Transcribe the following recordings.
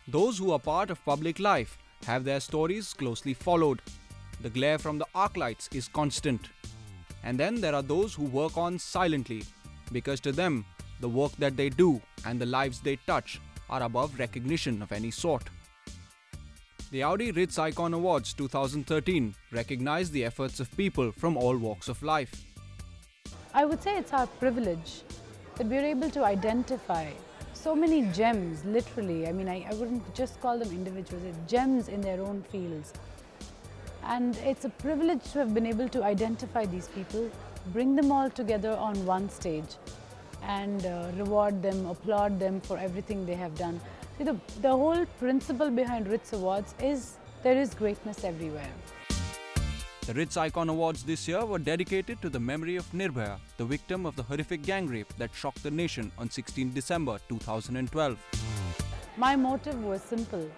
Those who are part of public life have their stories closely followed. The glare from the arc lights is constant. And then there are those who work on silently, because to them, the work that they do and the lives they touch are above recognition of any sort. The Audi Ritz Icon Awards 2013 recognized the efforts of people from all walks of life. I would say it's our privilege that we're able to identify so many gems, literally. I mean, I wouldn't just call them individuals, it's gems in their own fields. And it's a privilege to have been able to identify these people, bring them all together on one stage and reward them, applaud them for everything they have done. See, the whole principle behind Ritz Awards is there is greatness everywhere. The Ritz Icon Awards this year were dedicated to the memory of Nirbhaya, the victim of the horrific gang rape that shocked the nation on 16 December 2012. My motive was simple,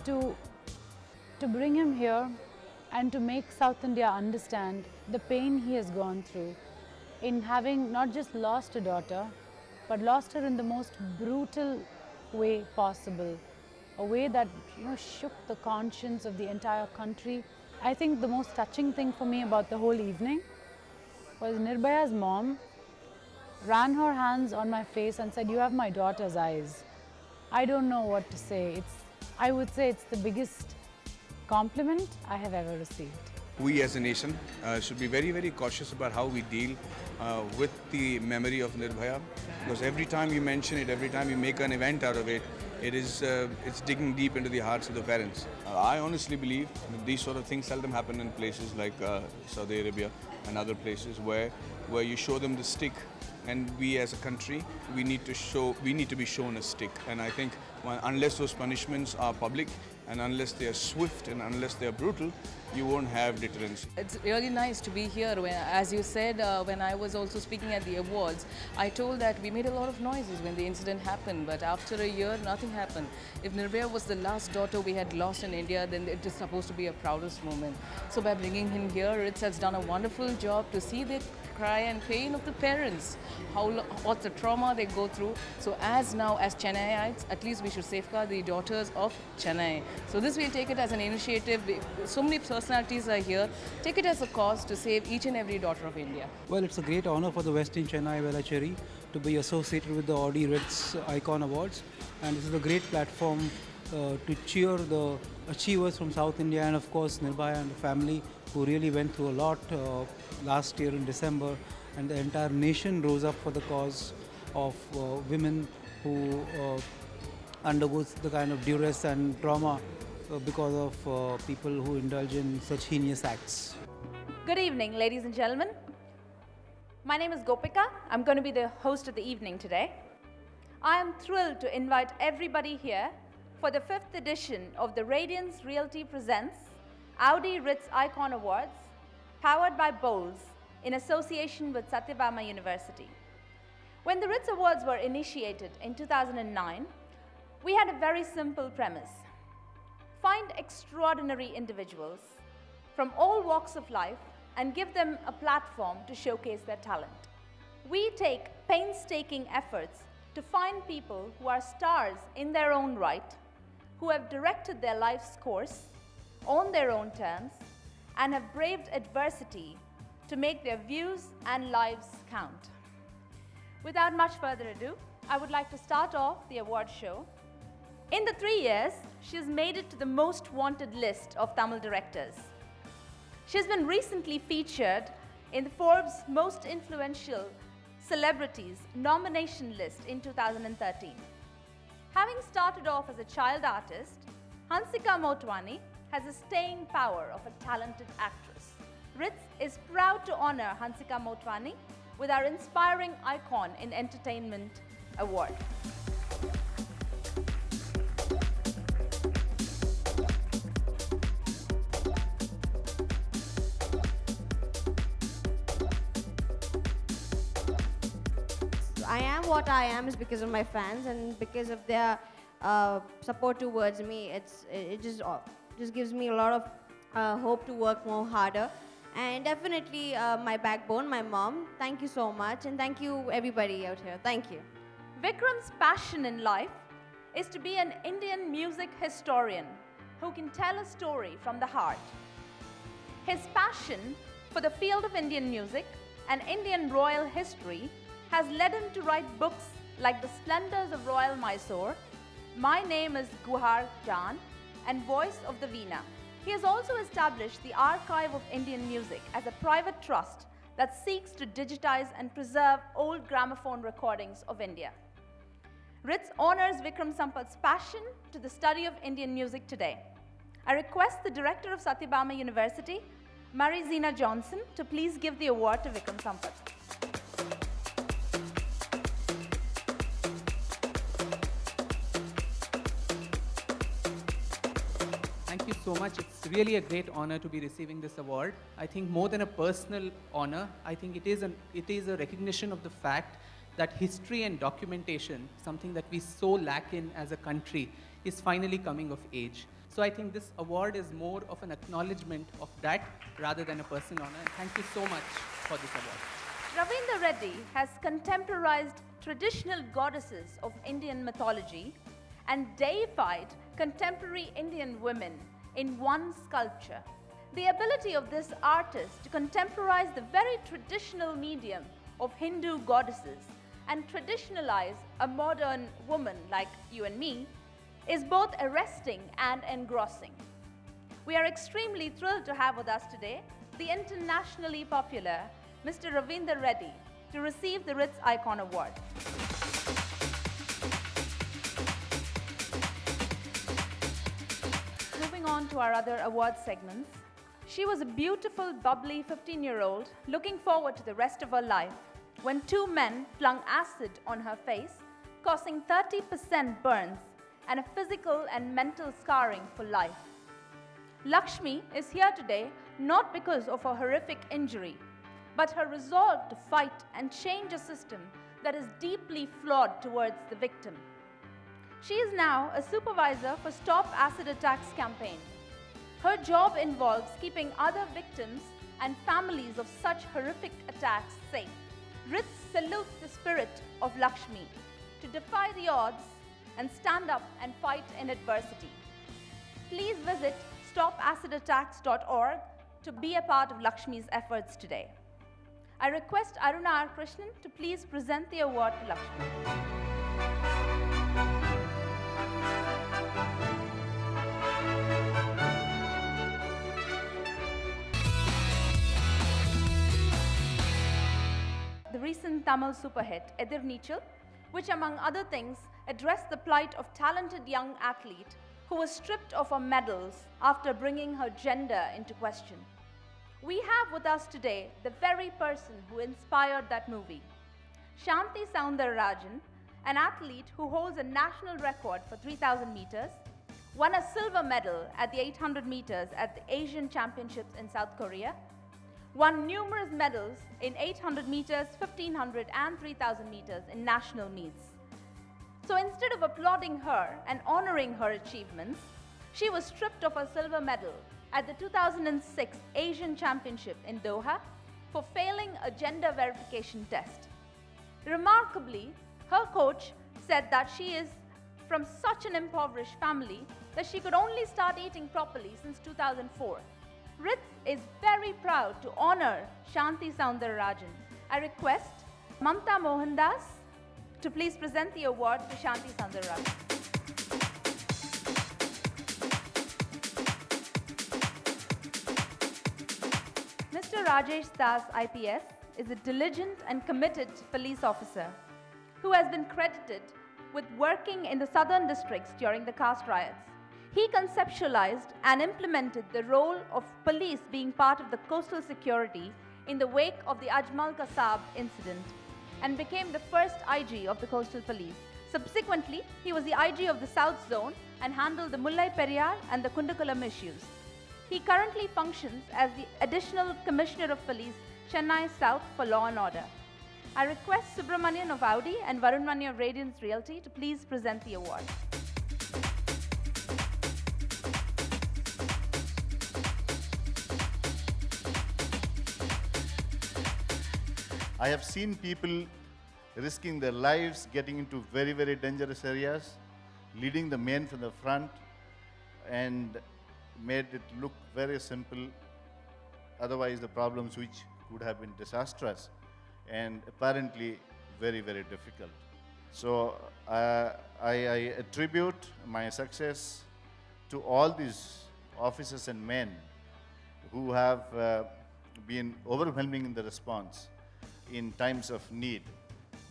to bring him here and to make South India understand the pain he has gone through in having not just lost a daughter, but lost her in the most brutal way possible, a way that shook the conscience of the entire country. I think the most touching thing for me about the whole evening was Nirbhaya's mom ran her hands on my face and said, "You have my daughter's eyes." I don't know what to say. I would say it's the biggest compliment I have ever received. We as a nation should be very, very cautious about how we deal with the memory of Nirbhaya, because every time you mention it, every time you make an event out of it, it's digging deep into the hearts of the parents. I honestly believe that these sort of things seldom happen in places like Saudi Arabia and other places where you show them the stick, and we as a country we need to be shown a stick. And I think unless those punishments are public and unless they are swift and unless they are brutal, you won't have deterrence. It's really nice to be here. As you said, when I was also speaking at the awards, I told that we made a lot of noises when the incident happened, but after a year, nothing happened. If Nirbhaya was the last daughter we had lost in India, then it is supposed to be a proudest moment. So by bringing him here, Ritz has done a wonderful job to see the cry and pain of the parents, what's the trauma they go through. So as Chennaiites, at least we should safeguard the daughters of Chennai. So this we'll take it as an initiative. So many personalities are here. Take it as a cause to save each and every daughter of India. Well, it's a great honor for the Western Chennai Velachery to be associated with the Audi Ritz Icon Awards, and this is a great platform to cheer the achievers from South India and of course Nirbhaya and the family, who really went through a lot last year in December, and the entire nation rose up for the cause of women who undergo the kind of duress and trauma because of people who indulge in such heinous acts. Good evening, ladies and gentlemen. My name is Gopika. I'm going to be the host of the evening today. I am thrilled to invite everybody here for the 5th edition of the Radiance Realty Presents Audi Ritz Icon Awards, powered by Bowles in association with Satyabama University. When the Ritz Awards were initiated in 2009, we had a very simple premise: find extraordinary individuals from all walks of life and give them a platform to showcase their talent. We take painstaking efforts to find people who are stars in their own right, who have directed their life's course on their own terms and have braved adversity to make their views and lives count. Without much further ado, I would like to start off the award show. In the 3 years, she has made it to the most wanted list of Tamil directors. She has been recently featured in the Forbes Most Influential Celebrities nomination list in 2013. Having started off as a child artist, Hansika Motwani has the staying power of a talented actress. Ritz is proud to honor Hansika Motwani with our Inspiring Icon in Entertainment Award. I am what I am is because of my fans and because of their support towards me. It just gives me a lot of hope to work more harder. And definitely my backbone, my mom. Thank you so much, and thank you everybody out here. Thank you. Vikram's passion in life is to be an Indian music historian who can tell a story from the heart. His passion for the field of Indian music and Indian royal history has led him to write books like The Splendors of Royal Mysore, My Name is Guhar Jan, and Voice of the Veena. He has also established the Archive of Indian Music as a private trust that seeks to digitize and preserve old gramophone recordings of India. Ritz honors Vikram Sampath's passion to the study of Indian music today. I request the director of Satyabama University, Marie Zina Johnson, to please give the award to Vikram Sampath. Thank you so much. It's really a great honor to be receiving this award. I think more than a personal honor, I think it is a recognition of the fact that history and documentation, something that we so lack in as a country, is finally coming of age. So I think this award is more of an acknowledgement of that rather than a personal honor. And thank you so much for this award. Ravindra Reddy has contemporized traditional goddesses of Indian mythology and deified contemporary Indian women in one sculpture. The ability of this artist to contemporize the very traditional medium of Hindu goddesses and traditionalize a modern woman like you and me is both arresting and engrossing. We are extremely thrilled to have with us today the internationally popular Mr. Ravindra Reddy to receive the Ritz Icon Award. Moving on to our other award segments, she was a beautiful, bubbly 15-year-old looking forward to the rest of her life when two men flung acid on her face, causing 30% burns and a physical and mental scarring for life. Lakshmi is here today not because of a horrific injury, but her resolve to fight and change a system that is deeply flawed towards the victim. She is now a supervisor for Stop Acid Attacks campaign. Her job involves keeping other victims and families of such horrific attacks safe. Ritz salutes the spirit of Lakshmi to defy the odds and stand up and fight in adversity. Please visit stopacidattacks.org to be a part of Lakshmi's efforts today. I request Aruna R. Krishnan to please present the award to Lakshmi. The recent Tamil superhit, Edir Neechal, which among other things addressed the plight of talented young athlete who was stripped of her medals after bringing her gender into question. We have with us today the very person who inspired that movie. Shanti Soundararajan, an athlete who holds a national record for 3,000 meters, won a silver medal at the 800 meters at the Asian Championships in South Korea, won numerous medals in 800 meters, 1500 and 3000 meters in national meets. So instead of applauding her and honoring her achievements, she was stripped of her silver medal at the 2006 Asian Championship in Doha for failing a gender verification test. Remarkably, her coach said that she is from such an impoverished family that she could only start eating properly since 2004. Ritz is very proud to honor Shanti Soundararajan. I request Mamta Mohandas to please present the award to Shanti Soundararajan. Mr. Rajesh Das, IPS, is a diligent and committed police officer who has been credited with working in the southern districts during the caste riots. He conceptualized and implemented the role of police being part of the coastal security in the wake of the Ajmal Kasab incident and became the first IG of the coastal police. Subsequently, he was the IG of the South Zone and handled the Mullai Periyar and the Kundakulam issues. He currently functions as the Additional Commissioner of Police, Chennai South for Law and Order. I request Subramanian of Audi and Varun Mani of Radiance Realty to please present the award. I have seen people risking their lives, getting into very, very dangerous areas, leading the men from the front, and made it look very simple. Otherwise, the problems which could have been disastrous and apparently very, very difficult. So I attribute my success to all these officers and men who have been overwhelming in the response in times of need.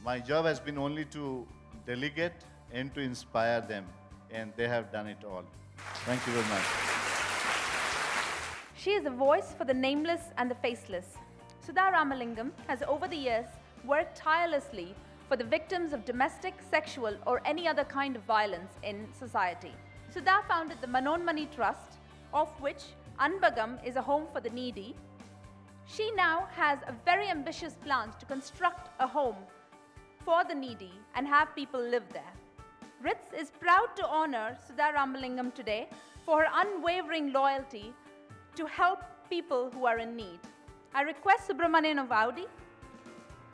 My job has been only to delegate and to inspire them, and they have done it all. Thank you very much. She is a voice for the nameless and the faceless. Sudha Ramalingam has over the years worked tirelessly for the victims of domestic, sexual or any other kind of violence in society. Sudha founded the Manonmani Trust, of which Anbagam is a home for the needy. She now has a very ambitious plan to construct a home for the needy and have people live there. Ritz is proud to honor Sudha Ramalingam today for her unwavering loyalty to help people who are in need. I request Subramanian of Audi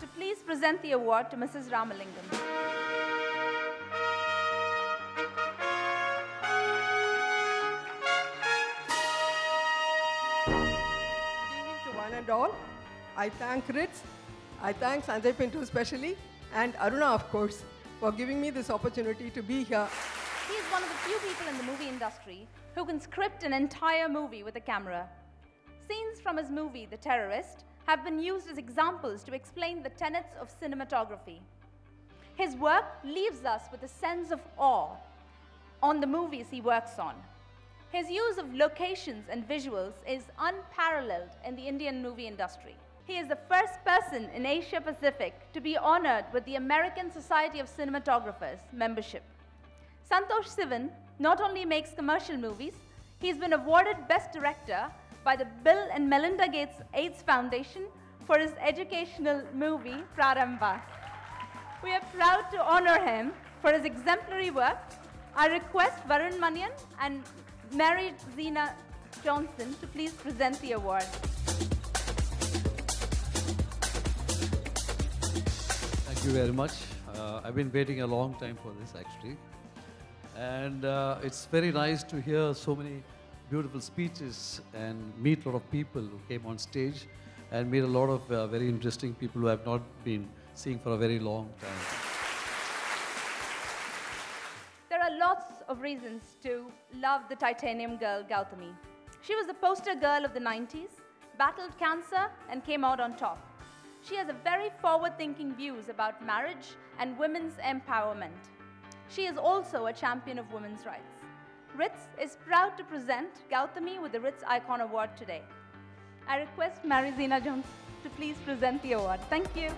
to please present the award to Mrs. Ramalingam. One and all, I thank Ritz, I thank Sanjay Pinto especially, and Aruna of course, for giving me this opportunity to be here. He is one of the few people in the movie industry who can script an entire movie with a camera. Scenes from his movie, The Terrorist, have been used as examples to explain the tenets of cinematography. His work leaves us with a sense of awe on the movies he works on. His use of locations and visuals is unparalleled in the Indian movie industry. He is the first person in Asia Pacific to be honored with the American Society of Cinematographers membership. Santosh Sivan not only makes commercial movies, he's been awarded Best Director by the Bill and Melinda Gates AIDS Foundation for his educational movie, Prarambha. We are proud to honor him for his exemplary work. I request Varun Manian and Mary Zena Johnson to please present the award. Thank you very much. I've been waiting a long time for this actually. And it's very nice to hear so many beautiful speeches and meet a lot of people who came on stage and meet a lot of very interesting people who have not been seeing for a very long time. There are lots of reasons to love the titanium girl, Gautami. She was the poster girl of the 90s, battled cancer, and came out on top. She has a very forward-thinking views about marriage and women's empowerment. She is also a champion of women's rights. Ritz is proud to present Gautami with the Ritz Icon Award today. I request Mary Zena Jones to please present the award. Thank you.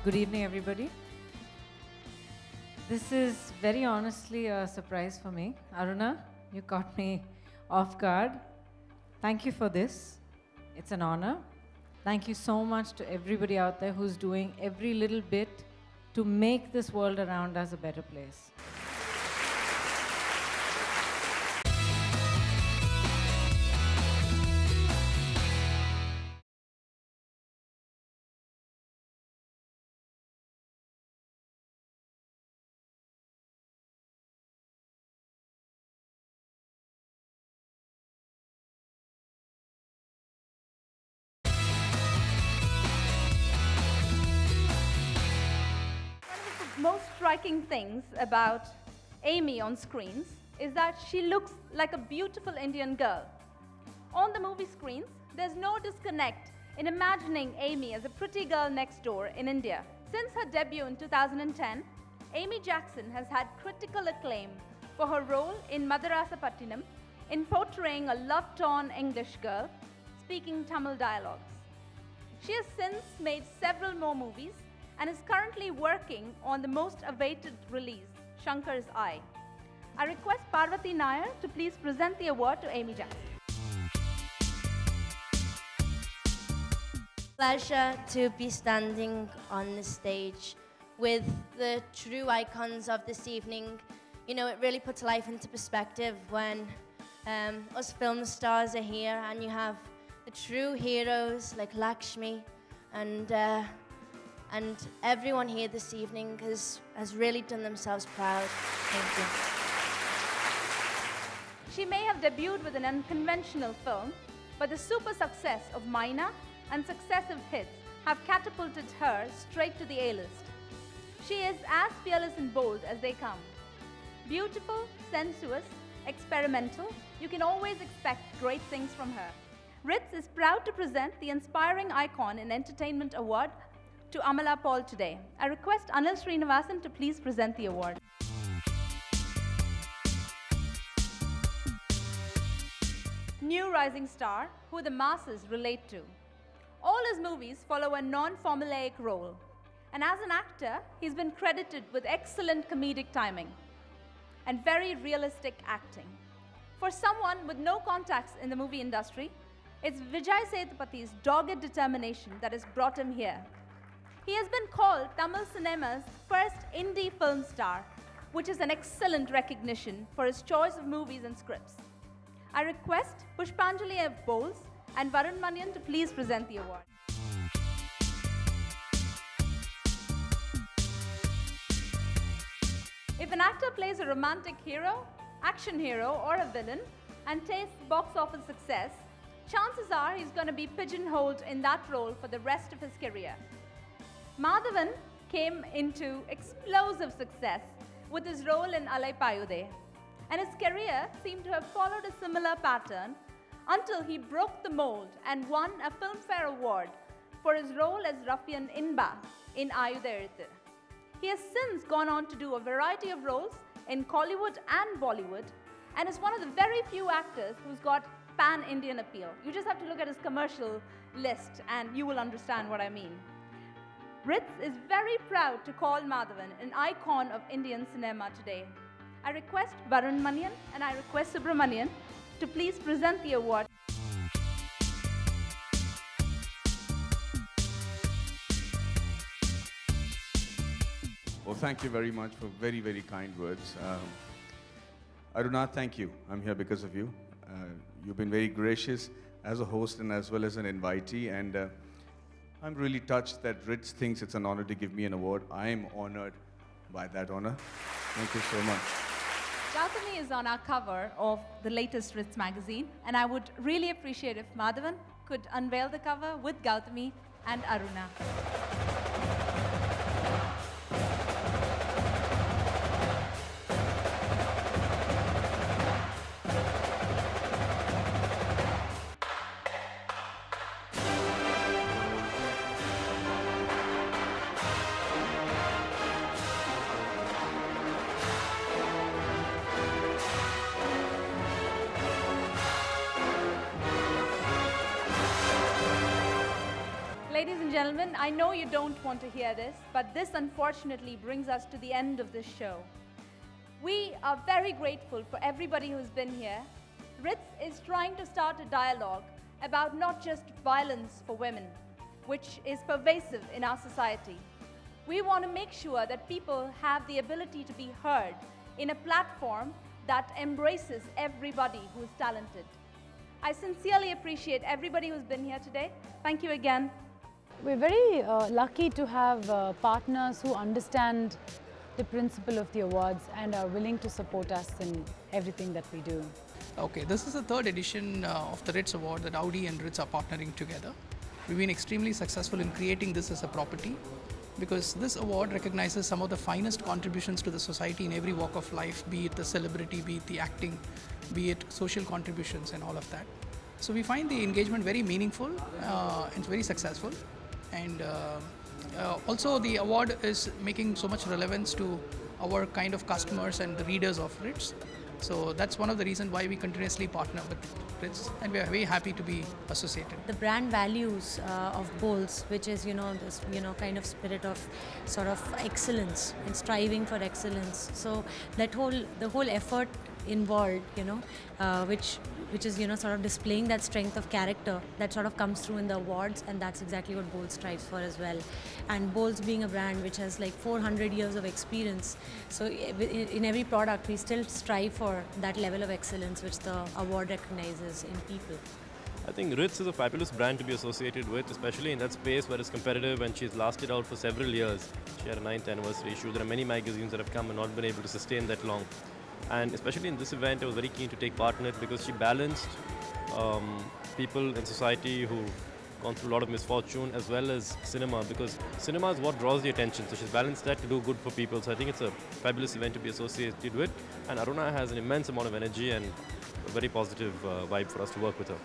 Good evening, everybody. This is very honestly a surprise for me. Aruna, you caught me off guard. Thank you for this. It's an honor. Thank you so much to everybody out there who's doing every little bit to make this world around us a better place. Most striking things about Amy on screens is that she looks like a beautiful Indian girl. On the movie screens, There's no disconnect in imagining Amy as a pretty girl next door in India. Since her debut in 2010, Amy Jackson has had critical acclaim for her role in Madarasapattinam in portraying a love-torn English girl speaking Tamil dialogues. She has since made several more movies and is currently working on the most awaited release, Shankar's Eye. I request Parvati Nair to please present the award to Amy Jackson. Pleasure to be standing on the stage with the true icons of this evening. You know, it really puts life into perspective when us film stars are here and you have the true heroes like Lakshmi and everyone here this evening has really done themselves proud. Thank you. She may have debuted with an unconventional film, but the super success of Maina and successive hits have catapulted her straight to the A-list. She is as fearless and bold as they come. Beautiful, sensuous, experimental, you can always expect great things from her. Ritz is proud to present the Inspiring Icon in Entertainment Award to Amala Paul today. I request Anil Srinivasan to please present the award. New rising star who the masses relate to. All his movies follow a non-formulaic role, and as an actor, he's been credited with excellent comedic timing and very realistic acting. For someone with no contacts in the movie industry, it's Vijay Sethupathiy's dogged determination that has brought him here. He has been called Tamil cinema's first indie film star, which is an excellent recognition for his choice of movies and scripts. I request Pushpanjali F. Bowles and Varun Manian to please present the award. If an actor plays a romantic hero, action hero, or a villain and tastes box office success, chances are he's going to be pigeonholed in that role for the rest of his career. Madhavan came into explosive success with his role in Alai Payude, and his career seemed to have followed a similar pattern until he broke the mold and won a Filmfare Award for his role as Ruffian Inba in Audi Ritz. He has since gone on to do a variety of roles in Collywood and Bollywood and is one of the very few actors who's got pan-Indian appeal. You just have to look at his commercial list and you will understand what I mean. Ritz is very proud to call Madhavan an icon of Indian cinema today. I request Varun Manian and I request Subramanian to please present the award. Well, thank you very much for very, very kind words. Aruna, thank you. I'm here because of you. You've been very gracious as a host and as well as an invitee, and I'm really touched that Ritz thinks it's an honor to give me an award. I am honored by that honor. Thank you so much. Gautami is on our cover of the latest Ritz magazine, and I would really appreciate if Madhavan could unveil the cover with Gautami and Aruna. Ladies and gentlemen, I know you don't want to hear this, but this unfortunately brings us to the end of this show. We are very grateful for everybody who's been here. Ritz is trying to start a dialogue about not just violence for women, which is pervasive in our society. We want to make sure that people have the ability to be heard in a platform that embraces everybody who's talented. I sincerely appreciate everybody who's been here today. Thank you again. We're very lucky to have partners who understand the principle of the awards and are willing to support us in everything that we do. Okay, this is the third edition of the Ritz Award that Audi and Ritz are partnering together. We've been extremely successful in creating this as a property because this award recognizes some of the finest contributions to the society in every walk of life, be it the celebrity, be it the acting, be it social contributions and all of that. So we find the engagement very meaningful and very successful. And also the award is making so much relevance to our kind of customers and the readers of Ritz. So that's one of the reasons why we continuously partner with Ritz, and we are very happy to be associated. The brand values of Bowls, which is this kind of spirit of sort of excellence and striving for excellence. So that the whole effort involved, which is sort of displaying that strength of character that sort of comes through in the awards, and that's exactly what Bowls strives for as well. And Bowls being a brand which has like 400 years of experience, so in every product we still strive for that level of excellence which the award recognizes in people. I think Ritz is a fabulous brand to be associated with, especially in that space where it's competitive, and she's lasted out for several years. She had a 9th anniversary issue. There are many magazines that have come and not been able to sustain that long. And especially in this event, I was very keen to take part in it because she balanced people in society who've gone through a lot of misfortune as well as cinema, because cinema is what draws the attention. So she's balanced that to do good for people. So I think it's a fabulous event to be associated with. And Aruna has an immense amount of energy and a very positive vibe for us to work with her.